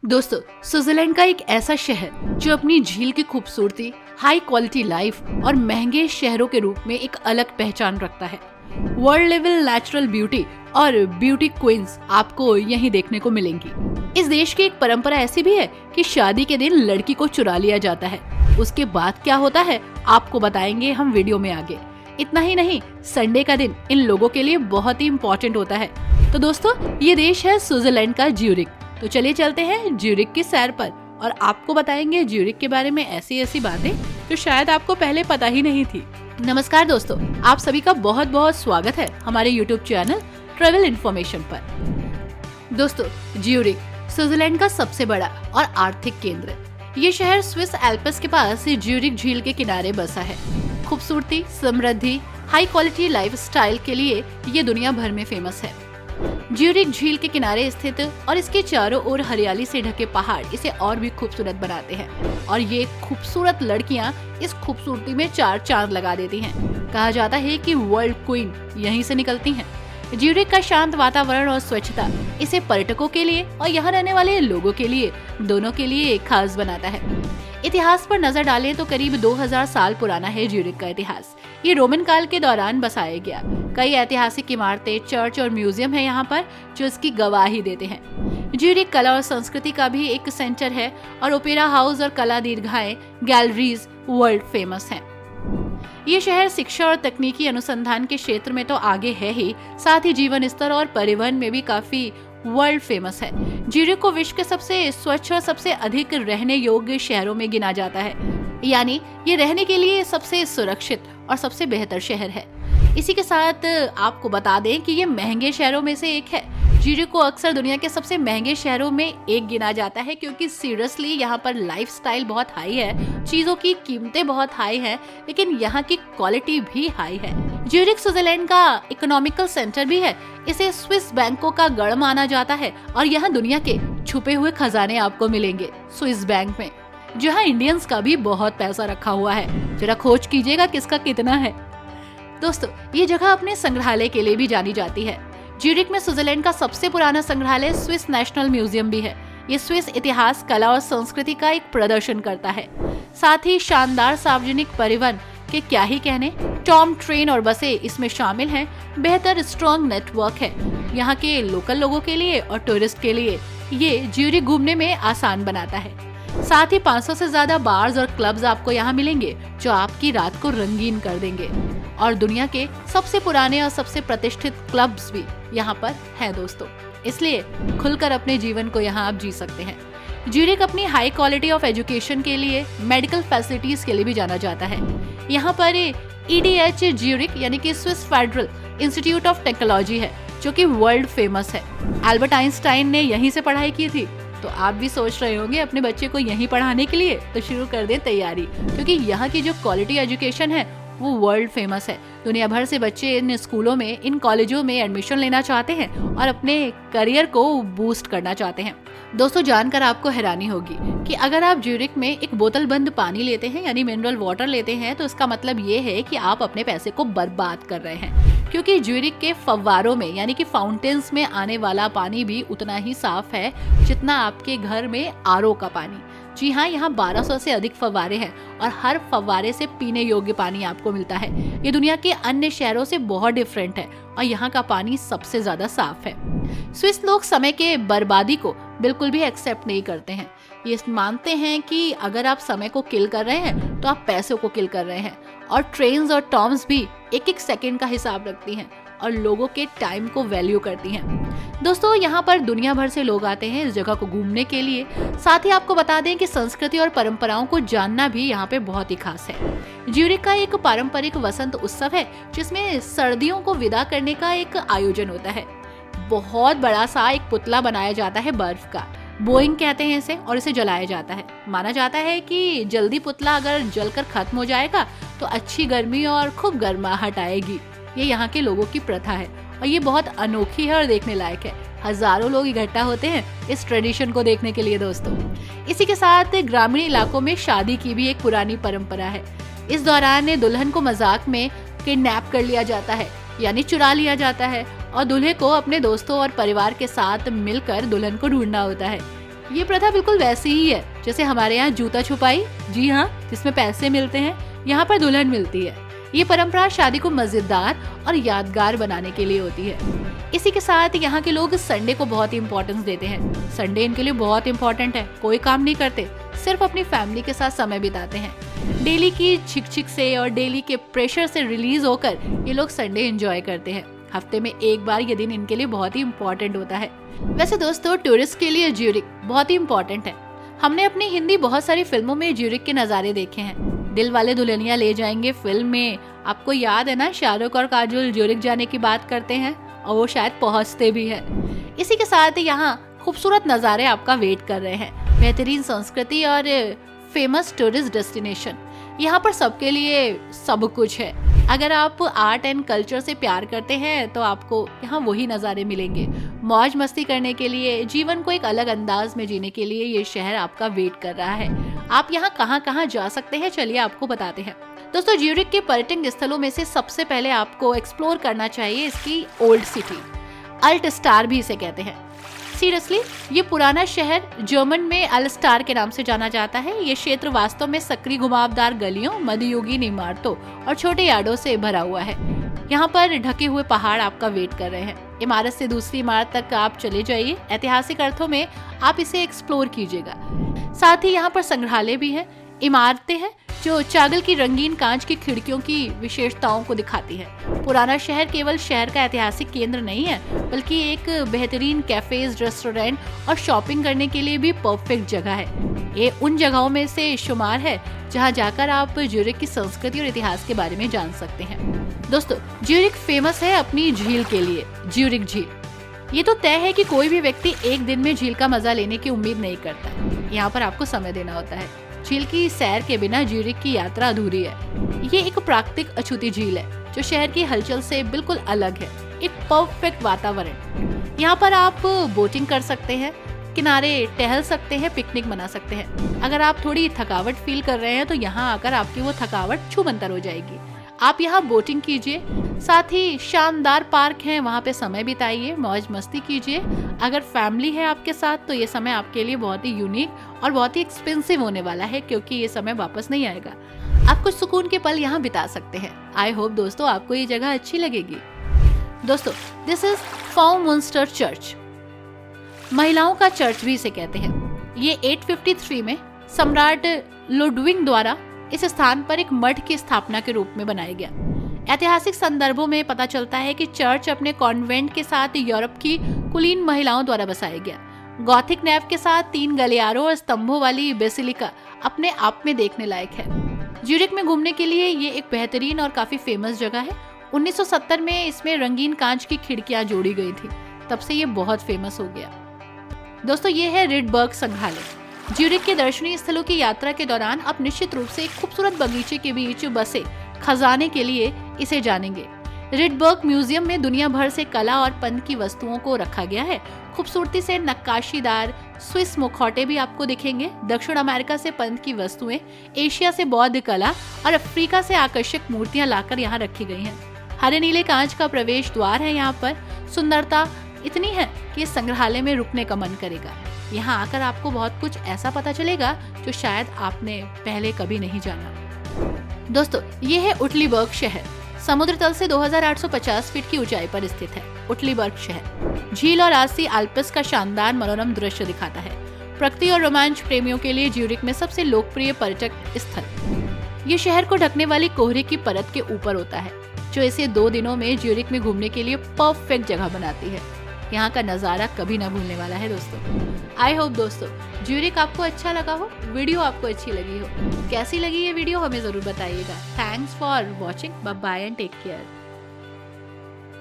दोस्तों, स्विट्जरलैंड का एक ऐसा शहर जो अपनी झील की खूबसूरती, हाई क्वालिटी लाइफ और महंगे शहरों के रूप में एक अलग पहचान रखता है। वर्ल्ड लेवल नेचुरल ब्यूटी और ब्यूटी क्वींस आपको यहीं देखने को मिलेंगी। इस देश की एक परंपरा ऐसी भी है कि शादी के दिन लड़की को चुरा लिया जाता है। उसके बाद क्या होता है आपको बताएंगे हम वीडियो में आगे। इतना ही नहीं, संडे का दिन इन लोगों के लिए बहुत ही इम्पोर्टेंट होता है। तो दोस्तों, ये देश है स्विट्जरलैंड का ज्यूरिख। तो चलिए चलते हैं ज्यूरिख की सैर पर और आपको बताएंगे ज्यूरिख के बारे में ऐसी बातें जो शायद आपको पहले पता ही नहीं थी। नमस्कार दोस्तों, आप सभी का बहुत बहुत स्वागत है हमारे YouTube चैनल ट्रेवल इन्फॉर्मेशन पर। दोस्तों, ज्यूरिख स्विट्जरलैंड का सबसे बड़ा और आर्थिक केंद्र। ये शहर स्विस एल्प्स के पास ज्यूरिख झील के किनारे बसा है। खूबसूरती, समृद्धि, हाई क्वालिटी लाइफ स्टाइल के लिए ये दुनिया भर में फेमस है। ज्यूरिख झील के किनारे स्थित और इसके चारों ओर हरियाली से ढके पहाड़ इसे और भी खूबसूरत बनाते हैं और ये खूबसूरत लड़कियां इस खूबसूरती में चार चांद लगा देती हैं। कहा जाता है कि वर्ल्ड क्वीन यहीं से निकलती हैं। ज्यूरिख का शांत वातावरण और स्वच्छता इसे पर्यटकों के लिए और यहाँ रहने वाले लोगों के लिए दोनों के लिए खास बनाता है। इतिहास पर नजर डालें तो करीब 2000 साल पुराना है ज्यूरिख का इतिहास। ये रोमन काल के दौरान बसाया गया। कई ऐतिहासिक इमारतें, चर्च और म्यूजियम है यहाँ पर जो इसकी गवाही देते हैं। ज्यूरिख कला और संस्कृति का भी एक सेंटर है और ओपेरा हाउस और कला दीर्घाएं, गैलरीज वर्ल्ड फेमस हैं। ये शहर शिक्षा और तकनीकी अनुसंधान के क्षेत्र में तो आगे है ही, साथ ही जीवन स्तर और परिवहन में भी काफी वर्ल्ड फेमस है। ज्यूरिख को विश्व के सबसे स्वच्छ और सबसे अधिक रहने योग्य शहरों में गिना जाता है, यानी ये रहने के लिए सबसे सुरक्षित और सबसे बेहतर शहर है। इसी के साथ आपको बता दें कि ये महंगे शहरों में से एक है। ज्यूरिख को अक्सर दुनिया के सबसे महंगे शहरों में एक गिना जाता है क्योंकि सीरियसली यहाँ पर लाइफस्टाइल बहुत हाई है, चीजों की कीमतें बहुत हाई है, लेकिन यहाँ की क्वालिटी भी हाई है। ज्यूरिख स्विट्जरलैंड का इकोनॉमिकल सेंटर भी है। इसे स्विस बैंकों का गढ़ माना जाता है और यहाँ दुनिया के छुपे हुए खजाने आपको मिलेंगे स्विस बैंक में, जहाँ इंडियंस का भी बहुत पैसा रखा हुआ है। जरा खोज कीजिएगा किसका कितना है। दोस्तों, ये जगह अपने संग्रहालय के लिए भी जानी जाती है। ज्यूरिख में स्विट्जरलैंड का सबसे पुराना संग्रहालय स्विस नेशनल म्यूजियम भी है। ये स्विस इतिहास, कला और संस्कृति का एक प्रदर्शन करता है। साथ ही शानदार सार्वजनिक परिवहन के क्या ही कहने, टॉम ट्रेन और बसें इसमें शामिल हैं। बेहतर स्ट्रॉन्ग नेटवर्क है यहाँ के लोकल लोगों के लिए और टूरिस्ट के लिए। ये ज्यूरिख घूमने में आसान बनाता है। साथ ही 500 से ज्यादा बार्स और क्लब्स आपको यहाँ मिलेंगे जो आपकी रात को रंगीन कर देंगे और दुनिया के सबसे पुराने और सबसे प्रतिष्ठित क्लब्स भी यहाँ पर हैं दोस्तों। इसलिए खुलकर अपने जीवन को यहाँ आप जी सकते हैं। ज्यूरिख अपनी हाई क्वालिटी ऑफ एजुकेशन के लिए, मेडिकल फैसिलिटीज के लिए भी जाना जाता है। यहाँ पर ETH ज्यूरिख यानी कि Swiss federal institute of technology है जो कि वर्ल्ड फेमस है। एल्बर्ट आइंस्टाइन ने यहीं से पढ़ाई की थी। तो आप भी सोच रहे होंगे अपने बच्चे को यहीं पढ़ाने के लिए, तो शुरू कर दें तैयारी, क्योंकि यहाँ की जो क्वालिटी एजुकेशन है वो वर्ल्ड फेमस है। दुनिया भर से बच्चे इन स्कूलों में, इन कॉलेजों में एडमिशन लेना चाहते हैं और अपने करियर को बूस्ट करना चाहते हैं। दोस्तों, जानकर आपको हैरानी होगी कि अगर आप ज्यूरिख में एक बोतल बंद पानी लेते हैं यानी मिनरल वाटर लेते हैं तो इसका मतलब ये है कि आप अपने पैसे को बर्बाद कर रहे हैं, क्योंकि ज्यूरिख के फव्वारों में यानी कि फाउंटेन्स में आने वाला पानी भी उतना ही साफ है जितना आपके घर में RO का पानी। जी हाँ, यहाँ 1200 से अधिक फव्वारे हैं और हर फव्वारे से पीने योग्य पानी आपको मिलता है। ये दुनिया के अन्य शहरों से बहुत डिफरेंट है और यहाँ का पानी सबसे ज्यादा साफ है। स्विस लोग समय के बर्बादी को बिल्कुल भी एक्सेप्ट नहीं करते हैं। ये मानते हैं कि अगर आप समय को किल कर रहे हैं तो आप पैसों को किल कर रहे हैं और ट्रेन्स और टॉम्स भी एक एक सेकंड का हिसाब रखती हैं और लोगों के टाइम को वैल्यू करती हैं। दोस्तों, यहाँ पर दुनिया भर से लोग आते हैं इस जगह को घूमने के लिए। साथ ही आपको बता दें कि संस्कृति और परंपराओं को जानना भी यहाँ पे बहुत ही खास है। ज्यूरिख का एक पारंपरिक वसंत उत्सव है जिसमें सर्दियों को विदा करने का एक आयोजन होता है। बहुत बड़ा सा एक पुतला बनाया जाता है बर्फ का, बोइंग कहते हैं इसे, और इसे जलाया जाता है। माना जाता है कि जल्दी पुतला अगर जलकर खत्म हो जाएगा तो अच्छी गर्मी और खूब गर्माहट आएगी। ये यहाँ के लोगों की प्रथा है और ये बहुत अनोखी है और देखने लायक है। हजारों लोग इकट्ठा होते हैं इस ट्रेडिशन को देखने के लिए दोस्तों। इसी के साथ ग्रामीण इलाकों में शादी की भी एक पुरानी परंपरा है। इस दौरान दुल्हन को मजाक में किडनैप कर लिया जाता है यानी चुरा लिया जाता है और दूल्हे को अपने दोस्तों और परिवार के साथ मिलकर दुल्हन को ढूंढना होता है। ये प्रथा बिल्कुल वैसी ही है जैसे हमारे यहाँ जूता छुपाई, जी हाँ, जिसमें पैसे मिलते हैं, यहाँ पर दुल्हन मिलती है। ये परंपरा शादी को मजेदार और यादगार बनाने के लिए होती है। इसी के साथ यहाँ के लोग संडे को बहुत इम्पोर्टेंस देते हैं। संडे इनके लिए बहुत इम्पोर्टेंट है। कोई काम नहीं करते, सिर्फ अपनी फैमिली के साथ समय बिताते हैं। डेली की छिक से और डेली के प्रेशर से रिलीज होकर ये लोग संडे एंजॉय करते हैं। हफ्ते में एक बार ये दिन इनके लिए बहुत ही इम्पोर्टेंट होता है। वैसे दोस्तों, टूरिस्ट के लिए ज्यूरिक बहुत ही इम्पोर्टेंट है। हमने अपनी हिंदी बहुत सारी फिल्मों में ज्यूरिक के नज़ारे देखे हैं। दिल वाले दुल्हनिया ले जाएंगे फिल्म में आपको याद है ना, शाहरुख और काजोल ज्यूरिक जाने की बात करते हैं और वो शायद पहुंचते भी हैं। इसी के साथ यहाँ खूबसूरत नज़ारे आपका वेट कर रहे हैं। बेहतरीन संस्कृति और फेमस टूरिस्ट डेस्टिनेशन, यहाँ पर सबके लिए सब कुछ है। अगर आप आर्ट एंड कल्चर से प्यार करते हैं तो आपको यहाँ वही नज़ारे मिलेंगे। मौज मस्ती करने के लिए, जीवन को एक अलग अंदाज में जीने के लिए ये शहर आपका वेट कर रहा है। आप यहाँ कहाँ कहाँ जा सकते हैं, चलिए आपको बताते हैं। दोस्तों, ज्यूरिक के पर्यटन स्थलों में से सबसे पहले आपको एक्सप्लोर करना चाहिए इसकी ओल्ड सिटी, अल्ट स्टार भी इसे कहते हैं। सीरियसली, ये पुराना शहर जर्मन में अल्स्टार के नाम से जाना जाता है। ये क्षेत्र वास्तव में सक्रिय घुमावदार गलियों, मध्ययुगीन इमारतों और छोटे यार्डों से भरा हुआ है। यहाँ पर ढके हुए पहाड़ आपका वेट कर रहे हैं। इमारत से दूसरी इमारत तक आप चले जाइए। ऐतिहासिक अर्थों में आप इसे एक्सप्लोर कीजिएगा। साथ ही यहाँ पर संग्रहालय भी है, इमारतें हैं जो चागल की रंगीन कांच की खिड़कियों की विशेषताओं को दिखाती है। पुराना शहर केवल शहर का ऐतिहासिक केंद्र नहीं है, बल्कि एक बेहतरीन कैफेज, रेस्टोरेंट और शॉपिंग करने के लिए भी परफेक्ट जगह है। ये उन जगहों में से शुमार है जहां जाकर आप ज्यूरिक की संस्कृति और इतिहास के बारे में जान सकते हैं। दोस्तों, ज्यूरिक फेमस है अपनी झील के लिए, ज्यूरिक झील। ये तो तय है कि कोई भी व्यक्ति एक दिन में झील का मजा लेने की उम्मीद नहीं करता। यहाँ पर आपको समय देना होता है। झील की सैर के बिना ज्यूरिक की यात्रा अधूरी है। ये एक प्राकृतिक अछूती झील है जो शहर की हलचल से बिल्कुल अलग है। एक परफेक्ट वातावरण। यहाँ पर आप बोटिंग कर सकते हैं, किनारे टहल सकते हैं, पिकनिक मना सकते हैं। अगर आप थोड़ी थकावट फील कर रहे हैं तो यहाँ आकर आपकी वो थकावट छूमंतर हो जाएगी। आप यहाँ बोटिंग कीजिए, साथ ही शानदार पार्क हैं, वहाँ पे समय बिताइए, मौज मस्ती कीजिए। अगर फैमिली है आपके साथ तो ये समय आपके लिए बहुत ही यूनिक और बहुत ही एक्सपेंसिव होने वाला है, क्योंकि ये समय वापस नहीं आएगा। आप कुछ सुकून के पल यहाँ बिता सकते हैं। आई होप दोस्तों आपको ये जगह अच्छी लगेगी। दोस्तों, दिस इज फाउमुंस्टर चर्च, महिलाओं का चर्च भी इसे कहते हैं। ये 853 में सम्राट लुडविग द्वारा इस स्थान पर एक मठ की स्थापना के रूप में बनाया गया। ऐतिहासिक संदर्भों में पता चलता है कि चर्च अपने कॉन्वेंट के साथ यूरोप की कुलीन महिलाओं द्वारा बसाया गया। गॉथिक नैव के साथ 3 गलियारों और स्तंभों वाली बेसिलिका अपने आप में देखने लायक है। ज्यूरिक में घूमने के लिए ये एक बेहतरीन और काफी फेमस जगह है। 1970 में इसमें रंगीन कांच की खिड़कियां जोड़ी गई थी, तब से ये बहुत फेमस हो गया। दोस्तों, ये है रिडबर्ग संग्रहालय। ज्यूरिक के दर्शनीय स्थलों की यात्रा के दौरान आप निश्चित रूप से एक खूबसूरत बगीचे के बीच बसे खजाने के लिए इसे जानेंगे। रिडबर्ग म्यूजियम में दुनिया भर से कला और पंत की वस्तुओं को रखा गया है। खूबसूरती से नक्काशीदार स्विस मुखौटे भी आपको दिखेंगे। दक्षिण अमेरिका से पंत की वस्तुएं, एशिया से बौद्ध कला और अफ्रीका से आकर्षक मूर्तियां लाकर यहाँ रखी गई हैं। हरे नीले कांच का प्रवेश द्वार है। यहाँ पर सुंदरता इतनी है कि इस संग्रहालय में रुकने का मन करेगा। यहाँ आकर आपको बहुत कुछ ऐसा पता चलेगा जो शायद आपने पहले कभी नहीं जाना। दोस्तों, ये है उटलीबर्ग शहर। समुद्र तल से 2850 फीट की ऊंचाई पर स्थित है। उटलीबर्ग शहर झील और आसी आल्प्स का शानदार मनोरम दृश्य दिखाता है। प्रकृति और रोमांच प्रेमियों के लिए ज्यूरिक में सबसे लोकप्रिय पर्यटक स्थल। ये शहर को ढकने वाली कोहरे की परत के ऊपर होता है, जो इसे 2 दिनों में ज्यूरिक में घूमने के लिए परफेक्ट जगह बनाती है। यहाँ का नज़ारा कभी ना भूलने वाला है दोस्तों। आई होप दोस्तों ज्यूरिक आपको अच्छा लगा हो, वीडियो आपको अच्छी लगी हो। कैसी लगी ये वीडियो हमें ज़रूर बताइएगा। Thanks for watching, bye bye and take care.